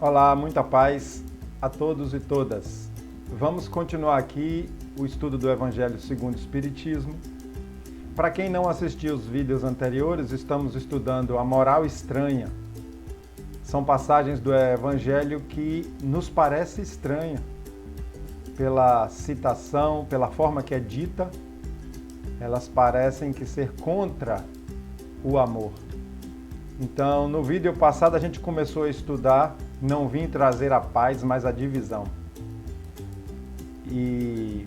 Olá, muita paz a todos e todas. Vamos continuar aqui o estudo do Evangelho segundo o Espiritismo. Para quem não assistiu os vídeos anteriores, estamos estudando a moral estranha. São passagens do Evangelho que nos parece estranha pela citação, pela forma que é dita. Elas parecem que ser contra o amor. Então, no vídeo passado a gente começou a estudar, não vim trazer a paz, mas a divisão. E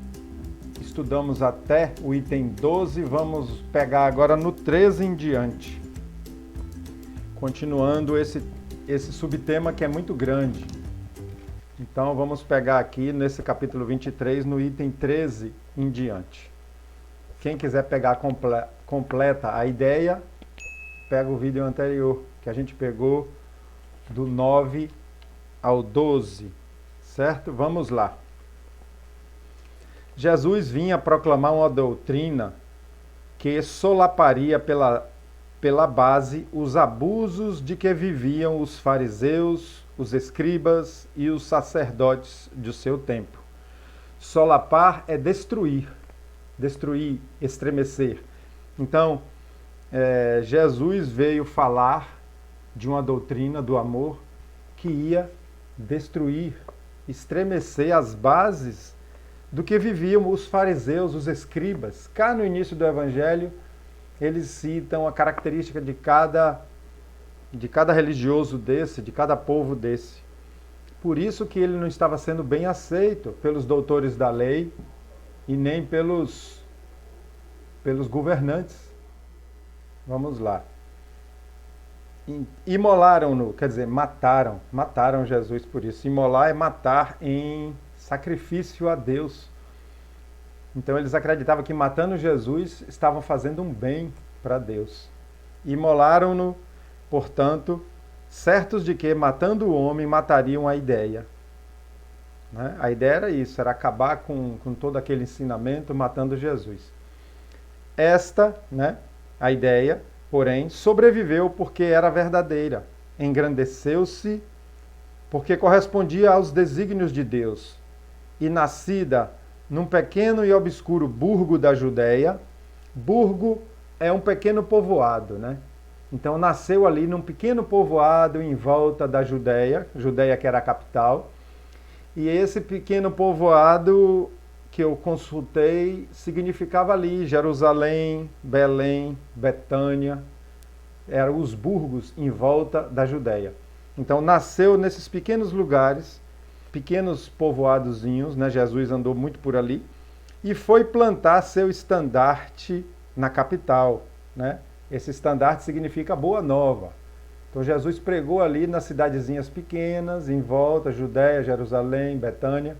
estudamos até o item 12, vamos pegar agora no 13 em diante. Continuando esse subtema que é muito grande. Então, vamos pegar aqui nesse capítulo 23, no item 13 em diante. Quem quiser pegar completa a ideia, pega o vídeo anterior, que a gente pegou do 9 ao 12, certo? Vamos lá. Jesus vinha proclamar uma doutrina que solaparia pela base os abusos de que viviam os fariseus, os escribas e os sacerdotes do seu tempo. Solapar é destruir, estremecer. Então, Jesus veio falar de uma doutrina do amor que ia destruir, estremecer as bases do que viviam os fariseus, os escribas. Cá no início do Evangelho, eles citam a característica de cada religioso desse, de cada povo desse. Por isso que ele não estava sendo bem aceito pelos doutores da lei e nem pelos governantes. Vamos lá. Imolaram-no, quer dizer, mataram Jesus por isso. Imolar é matar em sacrifício a Deus. Então eles acreditavam que matando Jesus estavam fazendo um bem para Deus. Imolaram-no, portanto, certos de que matando o homem matariam a ideia. Né? A ideia era isso, era acabar com todo aquele ensinamento matando Jesus. Esta, a ideia, porém, sobreviveu porque era verdadeira, engrandeceu-se porque correspondia aos desígnios de Deus, e nascida num pequeno e obscuro burgo da Judéia. Burgo é um pequeno povoado, Então nasceu ali num pequeno povoado em volta da Judéia que era a capital, e esse pequeno povoado que eu consultei significava ali Jerusalém, Belém, Betânia, eram os burgos em volta da Judéia. Então nasceu nesses pequenos lugares, pequenos povoadozinhos, Jesus andou muito por ali, e foi plantar seu estandarte na capital. Esse estandarte significa Boa Nova. Então Jesus pregou ali nas cidadezinhas pequenas, em volta, Judéia, Jerusalém, Betânia,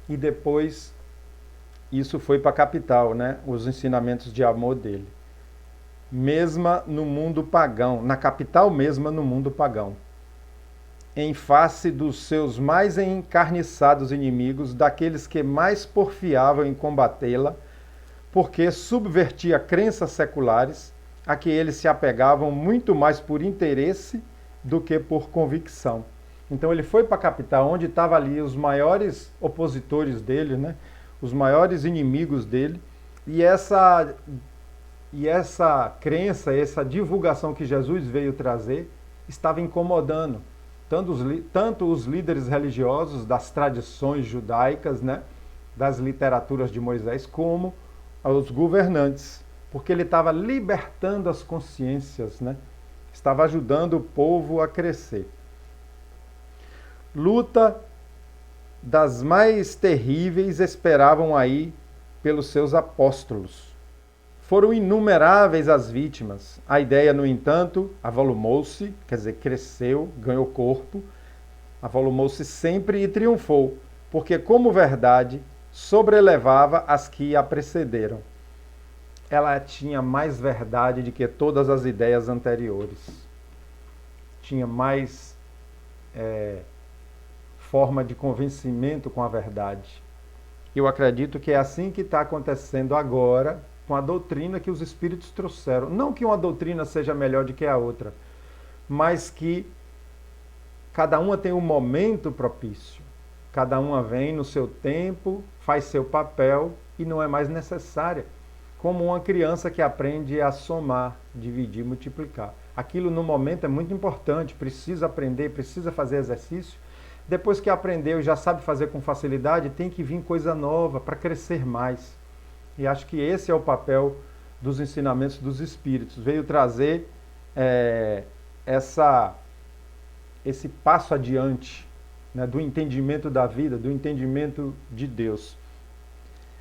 e depois isso foi para a capital, os ensinamentos de amor dele. Mesma no mundo pagão, na capital mesma no mundo pagão. Em face dos seus mais encarniçados inimigos, daqueles que mais porfiavam em combatê-la, porque subvertia crenças seculares, a que eles se apegavam muito mais por interesse do que por convicção. Então ele foi para a capital, onde estavam ali os maiores opositores dele, os maiores inimigos dele, e essa crença, essa divulgação que Jesus veio trazer, estava incomodando tanto os líderes religiosos das tradições judaicas, das literaturas de Moisés, como os governantes, porque ele estava libertando as consciências, estava ajudando o povo a crescer. Luta das mais terríveis esperavam aí pelos seus apóstolos. Foram inumeráveis as vítimas. A ideia, no entanto, avolumou-se, quer dizer, cresceu, ganhou corpo, avolumou-se sempre e triunfou, porque como verdade sobrelevava as que a precederam. Ela tinha mais verdade do que todas as ideias anteriores. Tinha mais forma de convencimento com a verdade. Eu acredito que é assim que está acontecendo agora com a doutrina que os espíritos trouxeram. Não que uma doutrina seja melhor do que a outra, mas que Cada uma tem um momento propício. Cada uma vem no seu tempo, faz seu papel e não é mais necessária. Como uma criança que aprende a somar, dividir, multiplicar. Aquilo no momento é muito importante, precisa aprender, precisa fazer exercício. Depois que aprendeu e já sabe fazer com facilidade, tem que vir coisa nova para crescer mais. E acho que esse é o papel dos ensinamentos dos Espíritos. Veio trazer esse passo adiante, né, do entendimento da vida, do entendimento de Deus.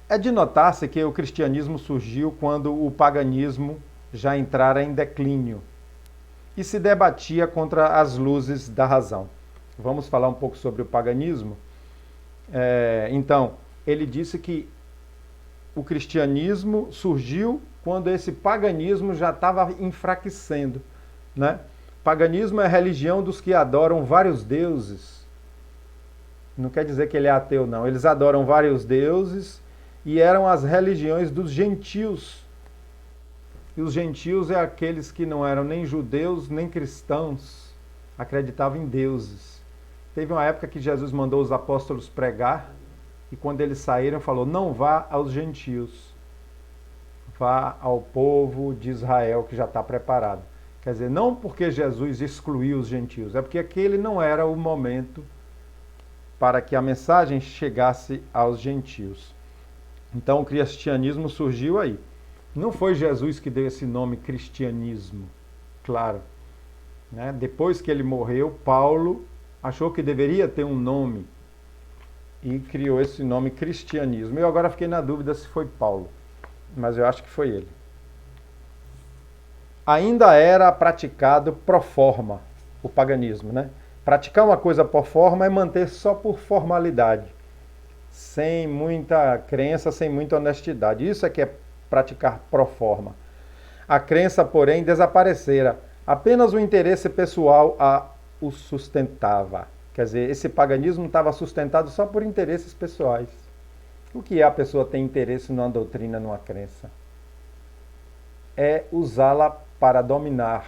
É de notar-se que o cristianismo surgiu quando o paganismo já entrara em declínio e se debatia contra as luzes da razão. Vamos falar um pouco sobre o paganismo? Então, ele disse que o cristianismo surgiu quando esse paganismo já estava enfraquecendo, né? Paganismo é a religião dos que adoram vários deuses. Não quer dizer que ele é ateu, não. Eles adoram vários deuses e eram as religiões dos gentios. E os gentios é aqueles que não eram nem judeus nem cristãos, acreditavam em deuses. Teve uma época que Jesus mandou os apóstolos pregar e quando eles saíram falou, não vá aos gentios, vá ao povo de Israel que já está preparado. Quer dizer, não porque Jesus excluiu os gentios, é porque aquele não era o momento para que a mensagem chegasse aos gentios. Então o cristianismo surgiu aí. Não foi Jesus que deu esse nome cristianismo, claro. Né? Depois que ele morreu, Paulo achou que deveria ter um nome e criou esse nome cristianismo. Eu agora fiquei na dúvida se foi Paulo, mas eu acho que foi ele. Ainda era praticado pro forma, o paganismo, né? Praticar uma coisa por forma é manter só por formalidade, sem muita crença, sem muita honestidade. Isso é que é praticar pro forma. A crença, porém, desaparecera. Apenas o interesse pessoal o sustentava. Quer dizer, esse paganismo estava sustentado só por interesses pessoais. O que é a pessoa ter interesse numa doutrina, numa crença? É usá-la para dominar,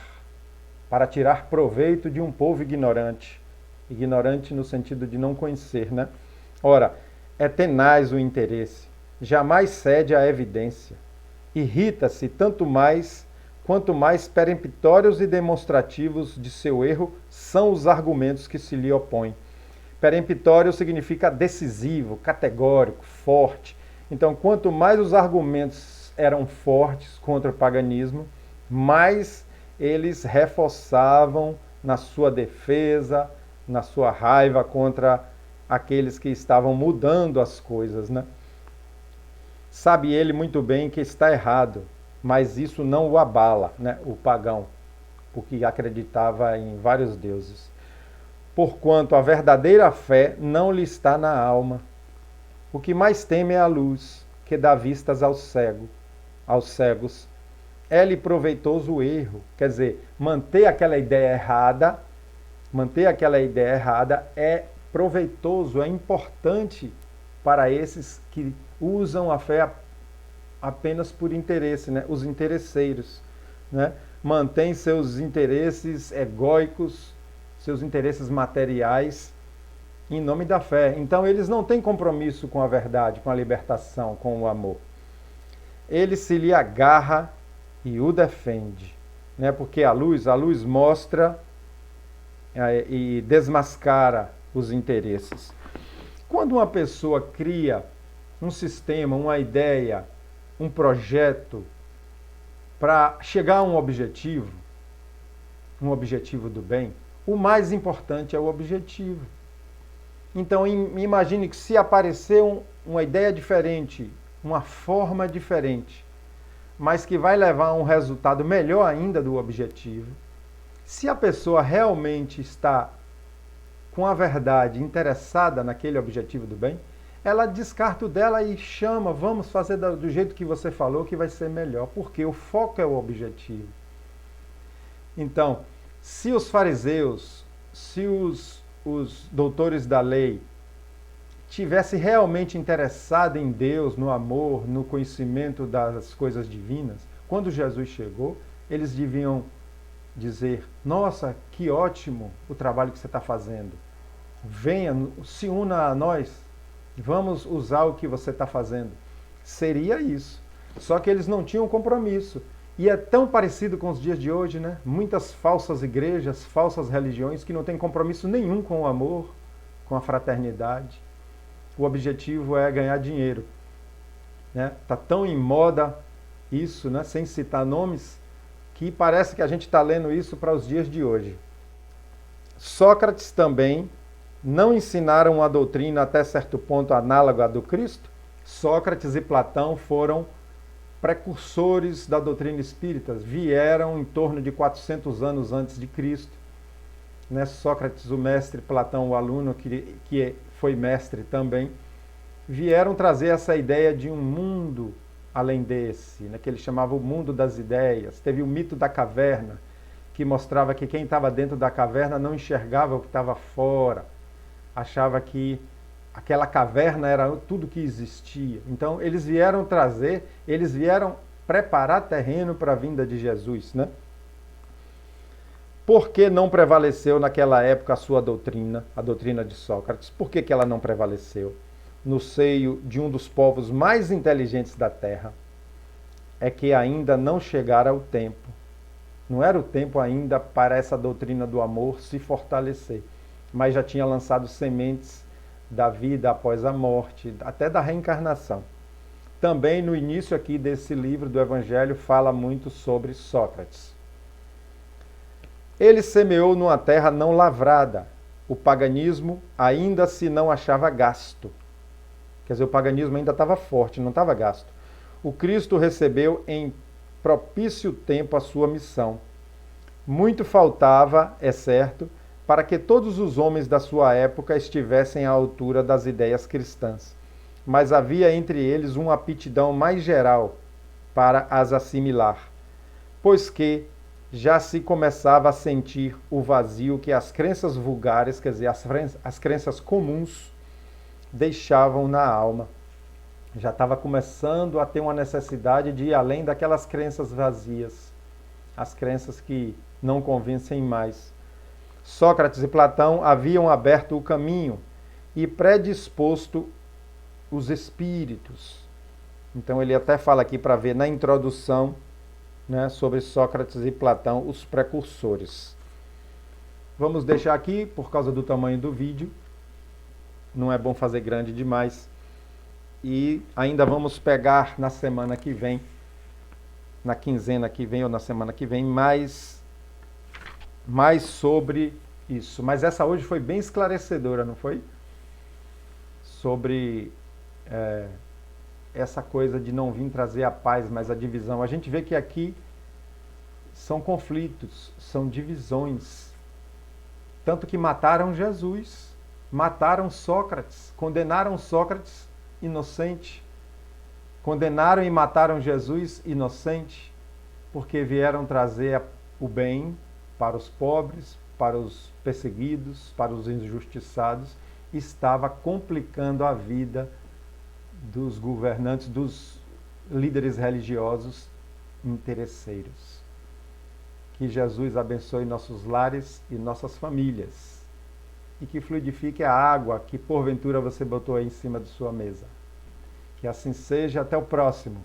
para tirar proveito de um povo ignorante. Ignorante no sentido de não conhecer, né? Ora, é tenaz o interesse, jamais cede à evidência. Irrita-se tanto mais, quanto mais peremptórios e demonstrativos de seu erro são os argumentos que se lhe opõem. Peremptório significa decisivo, categórico, forte. Então, quanto mais os argumentos eram fortes contra o paganismo, mais eles reforçavam na sua defesa, na sua raiva contra aqueles que estavam mudando as coisas, né? Sabe ele muito bem que está errado, mas isso não o abala, né? O pagão, porque acreditava em vários deuses. Porquanto a verdadeira fé não lhe está na alma. O que mais teme é a luz, que dá vistas aos cegos. É-lhe proveitoso o erro. Quer dizer, manter aquela ideia errada é proveitoso, é importante para esses que usam a fé apenas por interesse, né? Os interesseiros, né? Mantêm seus interesses egóicos, seus interesses materiais em nome da fé. Então eles não têm compromisso com a verdade, com a libertação, com o amor. Ele se lhe agarra e o defende, né? Porque a luz mostra e desmascara os interesses. Quando uma pessoa cria um sistema, uma ideia, um projeto para chegar a um objetivo do bem, o mais importante é o objetivo. Então imagine que se aparecer uma ideia diferente, uma forma diferente, mas que vai levar a um resultado melhor ainda do objetivo, se a pessoa realmente está com a verdade interessada naquele objetivo do bem, ela descarta o dela e chama, vamos fazer do jeito que você falou que vai ser melhor, porque o foco é o objetivo. Então, se os fariseus, se os doutores da lei tivessem realmente interessado em Deus, no amor, no conhecimento das coisas divinas, quando Jesus chegou, eles deviam dizer: nossa, que ótimo o trabalho que você está fazendo. Venha, se una a nós, vamos usar o que você está fazendo. Seria isso. Só que eles não tinham compromisso. E é tão parecido com os dias de hoje, né? Muitas falsas igrejas, falsas religiões que não têm compromisso nenhum com o amor, com a fraternidade. O objetivo é ganhar dinheiro. Né? Tá tão em moda isso, né? Sem citar nomes, que parece que a gente está lendo isso para os dias de hoje. Sócrates também não ensinaram uma doutrina até certo ponto análoga à do Cristo. Sócrates e Platão foram precursores da doutrina espírita, vieram em torno de 400 anos antes de Cristo. Né? Sócrates, o mestre, Platão, o aluno, que foi mestre também, vieram trazer essa ideia de um mundo além desse, né? Que ele chamava o mundo das ideias. Teve o mito da caverna, que mostrava que quem estava dentro da caverna não enxergava o que estava fora, achava que aquela caverna era tudo que existia. Então eles vieram preparar terreno para a vinda de Jesus, né? Por que não prevaleceu naquela época a sua doutrina, a doutrina de Sócrates? Por que ela não prevaleceu? No seio de um dos povos mais inteligentes da Terra, é que ainda não chegara o tempo. Não era o tempo ainda para essa doutrina do amor se fortalecer, mas já tinha lançado sementes da vida após a morte, até da reencarnação. Também no início aqui desse livro do Evangelho fala muito sobre Sócrates. Ele semeou numa terra não lavrada. O paganismo ainda se não achava gasto. Quer dizer, o paganismo ainda estava forte, não estava gasto. O Cristo recebeu em propício tempo a sua missão. Muito faltava, é certo, para que todos os homens da sua época estivessem à altura das ideias cristãs. Mas havia entre eles uma aptidão mais geral para as assimilar, pois que já se começava a sentir o vazio que as crenças vulgares, quer dizer, as crenças comuns, deixavam na alma. Já estava começando a ter uma necessidade de ir além daquelas crenças vazias, as crenças que não convencem mais. Sócrates e Platão haviam aberto o caminho e predisposto os espíritos. Então ele até fala aqui para ver na introdução, né, sobre Sócrates e Platão, os precursores. Vamos deixar aqui por causa do tamanho do vídeo. Não é bom fazer grande demais. E ainda vamos pegar na semana que vem, na quinzena que vem ou na semana que vem, mais sobre isso. Mas essa hoje foi bem esclarecedora, não foi? Sobre essa coisa de não vir trazer a paz, mas a divisão. A gente vê que aqui são conflitos, são divisões. Tanto que mataram Jesus, mataram Sócrates, condenaram Sócrates inocente, condenaram e mataram Jesus inocente, porque vieram trazer o bem para os pobres, para os perseguidos, para os injustiçados, estava complicando a vida dos governantes, dos líderes religiosos interesseiros. Que Jesus abençoe nossos lares e nossas famílias. E que fluidifique a água que porventura você botou aí em cima de sua mesa. Que assim seja. Até o próximo.